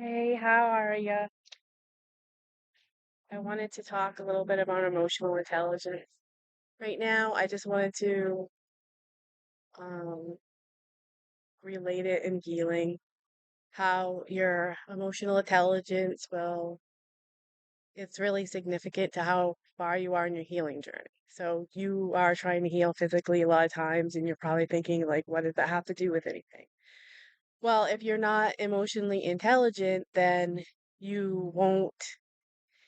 Hey, how are you? I wanted to talk a little bit about emotional intelligence. Right now, I just wanted to um, relate it in healing, how your emotional intelligence it's really significant to how far you are in your healing journey. So you are trying to heal physically a lot of times, and you're probably thinking, like, what does that have to do with anything? Well, if you're not emotionally intelligent, then you won't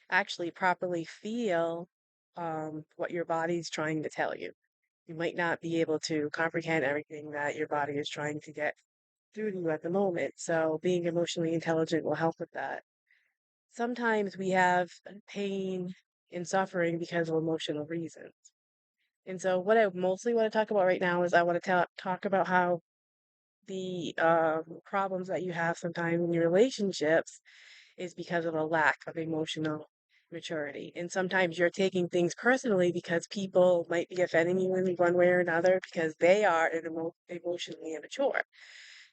actually properly feel what your body's trying to tell you. You might not be able to comprehend everything that your body is trying to get through to you at the moment. So, being emotionally intelligent will help with that. Sometimes we have pain and suffering because of emotional reasons. And so, what I mostly want to talk about right now is I want to talk about how the problems that you have sometimes in your relationships is because of a lack of emotional maturity. And sometimes you're taking things personally because people might be offending you in one way or another because they are emotionally immature.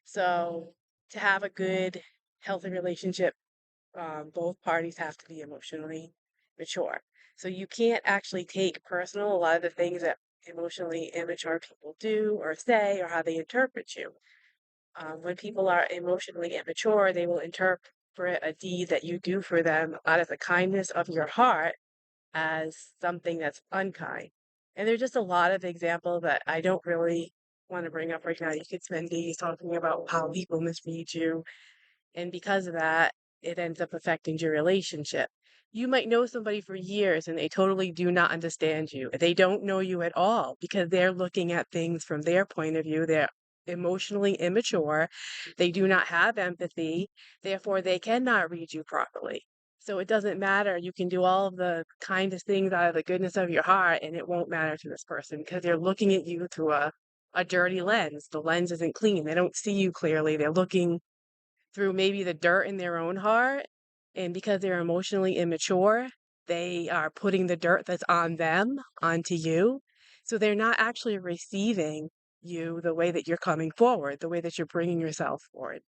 So, to have a good, healthy relationship, both parties have to be emotionally mature. So, you can't actually take personal a lot of the things that emotionally immature people do or say or how they interpret you. When people are emotionally immature, they will interpret a deed that you do for them out of the kindness of your heart as something that's unkind. And there's just a lot of examples that I don't really want to bring up right now. You could spend days talking about how people misread you. And because of that, it ends up affecting your relationship. You might know somebody for years and they totally do not understand you. They don't know you at all because they're looking at things from their point of view. They're emotionally immature. They do not have empathy. Therefore, they cannot read you properly. So it doesn't matter. You can do all of the kindest things out of the goodness of your heart, and it won't matter to this person because they're looking at you through a dirty lens. The lens isn't clean. They don't see you clearly. They're looking through maybe the dirt in their own heart. And because they're emotionally immature, they are putting the dirt that's on them onto you. So they're not actually receiving you the way that you're coming forward, the way that you're bringing yourself forward.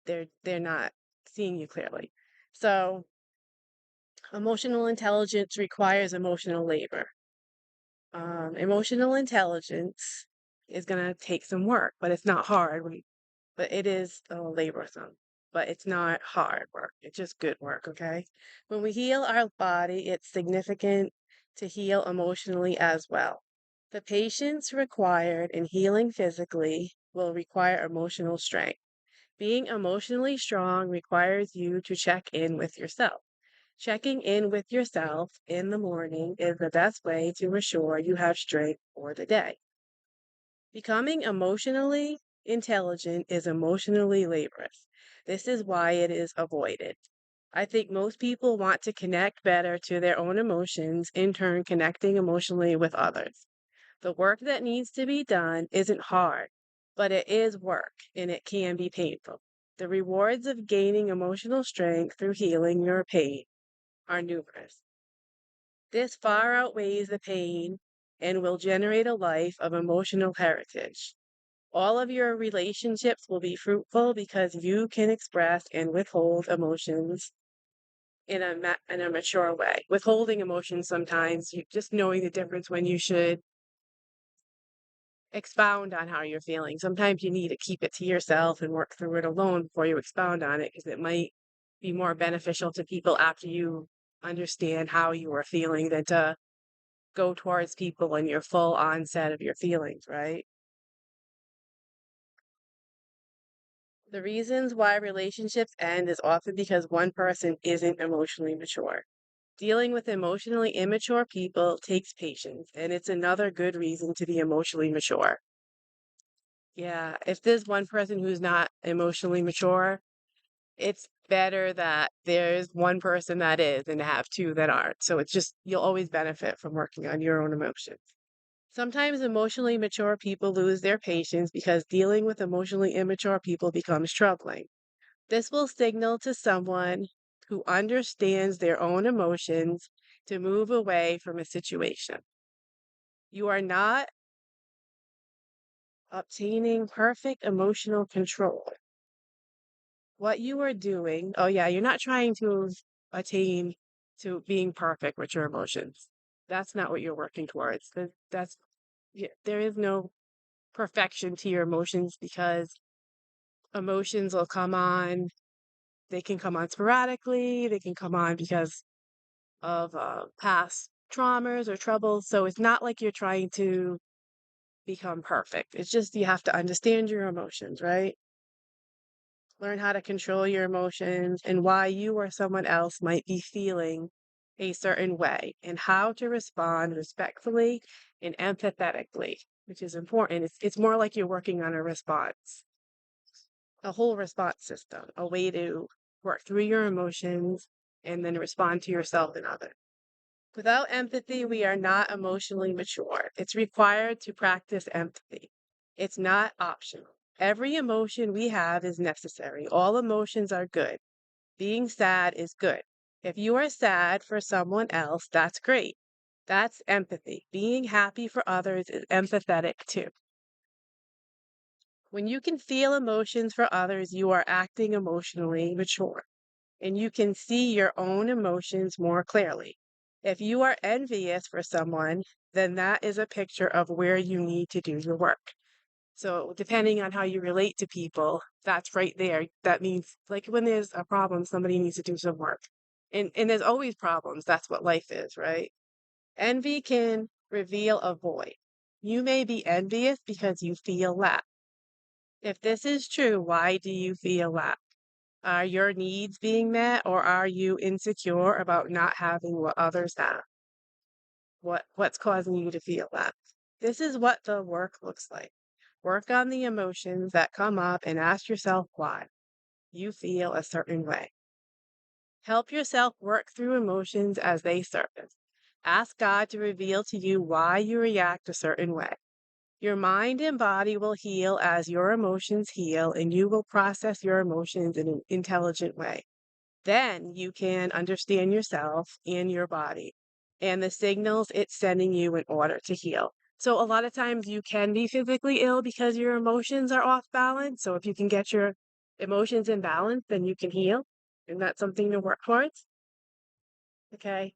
They're not seeing you clearly. So emotional intelligence requires emotional labor. Emotional intelligence is going to take some work, but it's not hard. But it is laborsome, but it's not hard work. It's just good work, okay? When we heal our body, it's significant to heal emotionally as well. The patience required in healing physically will require emotional strength. Being emotionally strong requires you to check in with yourself. Checking in with yourself in the morning is the best way to assure you have strength for the day. Becoming emotionally intelligent is emotionally laborious. This is why it is avoided. I think most people want to connect better to their own emotions, in turn, connecting emotionally with others. The work that needs to be done isn't hard, but it is work and it can be painful. The rewards of gaining emotional strength through healing your pain are numerous. This far outweighs the pain and will generate a life of emotional heritage. All of your relationships will be fruitful because you can express and withhold emotions in a mature way. Withholding emotions sometimes, you just knowing the difference when you should expound on how you're feeling. Sometimes you need to keep it to yourself and work through it alone before you expound on it because it might be more beneficial to people after you understand how you are feeling than to go towards people in your full onset of your feelings, right? The reasons why relationships end is often because one person isn't emotionally mature. Dealing with emotionally immature people takes patience, and it's another good reason to be emotionally mature. Yeah, if there's one person who's not emotionally mature, it's better that there's one person that is and to have two that aren't. So it's just, you'll always benefit from working on your own emotions. Sometimes emotionally mature people lose their patience because dealing with emotionally immature people becomes troubling. This will signal to someone who understands their own emotions to move away from a situation. You are not obtaining perfect emotional control. what you are doing. Oh, yeah, you're not trying to attain to being perfect with your emotions. That's not what you're working towards. There is no perfection to your emotions because emotions will come on. They can come on sporadically. They can come on because of past traumas or troubles. So it's not like you're trying to become perfect. It's just you have to understand your emotions, right? Learn how to control your emotions and why you or someone else might be feeling a certain way and how to respond respectfully and empathetically, which is important. It's more like you're working on a response, a whole response system, a way to work through your emotions and then respond to yourself and others. Without empathy, we are not emotionally mature. It's required to practice empathy. It's not optional. Every emotion we have is necessary. All emotions are good. Being sad is good. If you are sad for someone else, that's great. That's empathy. Being happy for others is empathetic too. When you can feel emotions for others, you are acting emotionally mature and you can see your own emotions more clearly. If you are envious for someone, then that is a picture of where you need to do your work. So, depending on how you relate to people, that's right there. That means, like, when there's a problem, somebody needs to do some work. And there's always problems. That's what life is, right? Envy can reveal a void. You may be envious because you feel lack. If this is true, why do you feel lack? Are your needs being met or are you insecure about not having what others have? What's causing you to feel that? This is what the work looks like. Work on the emotions that come up and ask yourself why you feel a certain way. Help yourself work through emotions as they surface. Ask God to reveal to you why you react a certain way. Your mind and body will heal as your emotions heal, and you will process your emotions in an intelligent way. Then you can understand yourself and your body and the signals it's sending you in order to heal. So, a lot of times you can be physically ill because your emotions are off balance. So, if you can get your emotions in balance, then you can heal. And that's something to work towards. Okay.